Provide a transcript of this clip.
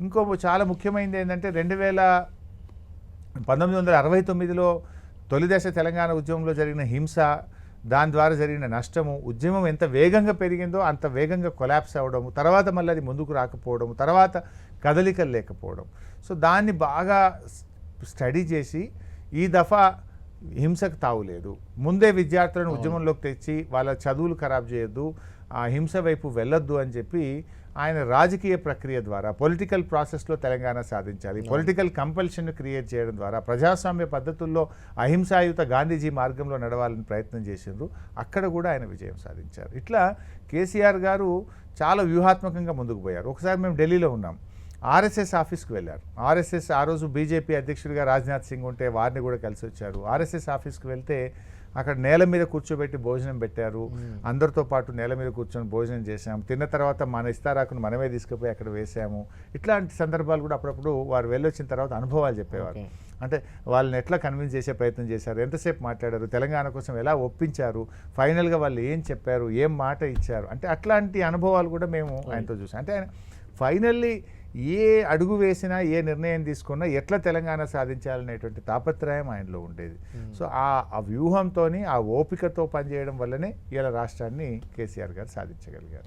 ఇంకో చాలా ముఖ్యమైనది ఏంటంటే 1969లో తొలి దశ తెలంగాణ ఉద్యమంలో జరిగిన హింస, దాని ద్వారా జరిగిన నష్టము, ఉద్యమం ఎంత వేగంగా పెరిగిందో అంత వేగంగా కొలాప్స్ అవ్వడము, తర్వాత మళ్ళీ అది ముందుకు రాకపోవడం, తర్వాత కదలికలు లేకపోవడం. సో దాన్ని బాగా స్టడీ చేసి ఈ దఫా హింసకు తావులేదు, ముందే విద్యార్థులను ఉద్యమంలోకి తెచ్చి వాళ్ళ చదువులు ఖరాబ్ చేయొద్దు, ఆ హింస వైపు వెళ్ళొద్దు అని చెప్పి ఆయన రాజకీయ ప్రక్రియ ద్వారా పొలిటికల్ ప్రాసెస్లో తెలంగాణ సాధించాలి, పొలిటికల్ కంపల్షన్ క్రియేట్ చేయడం ద్వారా ప్రజాస్వామ్య పద్ధతుల్లో అహింసాయుత గాంధీజీ మార్గంలో నడవాలని ప్రయత్నం చేసిండ్రు. అక్కడ కూడా ఆయన విజయం సాధించారు. ఇట్లా కేసీఆర్ గారు చాలా వ్యూహాత్మకంగా ముందుకు పోయారు. ఒకసారి మేము ఢిల్లీలో ఉన్నాం, ఆర్ఎస్ఎస్ ఆఫీస్కి వెళ్ళారు. ఆర్ఎస్ఎస్ ఆ రోజు బీజేపీ అధ్యక్షుడిగా రాజ్నాథ్ సింగ్ ఉంటే వారిని కూడా కలిసి వచ్చారు. ఆర్ఎస్ఎస్ ఆఫీస్కి వెళ్తే అక్కడ నేల మీద కూర్చోబెట్టి భోజనం పెట్టారు. అందరితో పాటు నేల మీద కూర్చొని భోజనం చేశాము. తిన్న తర్వాత మన ఇస్తారాకును మనమే తీసుకుపోయి అక్కడ వేసాము. ఇట్లాంటి సందర్భాలు కూడా అప్పుడప్పుడు వారు వెళ్ళొచ్చిన తర్వాత అనుభవాలు చెప్పేవారు. అంటే వాళ్ళని ఎట్లా కన్విన్స్ చేసే ప్రయత్నం చేశారు, ఎంతసేపు మాట్లాడారు, తెలంగాణ కోసం ఎలా ఒప్పించారు, ఫైనల్గా వాళ్ళు ఏం చెప్పారు, ఏం మాట ఇచ్చారు, అంటే అట్లాంటి అనుభవాలు కూడా మేము ఆయనతో చూసాం. అంటే ఆయన ఫైనల్లీ ఏ అడుగు వేసినా, ఏ నిర్ణయం తీసుకున్నా ఎట్లా తెలంగాణ సాధించాలనేటువంటి తాపత్రయం ఆయనలో ఉండేది. సో ఆ వ్యూహంతో, ఆ ఓపికతో పనిచేయడం వల్లనే ఇలా రాష్ట్రాన్ని కేసీఆర్ గారు సాధించగలిగారు.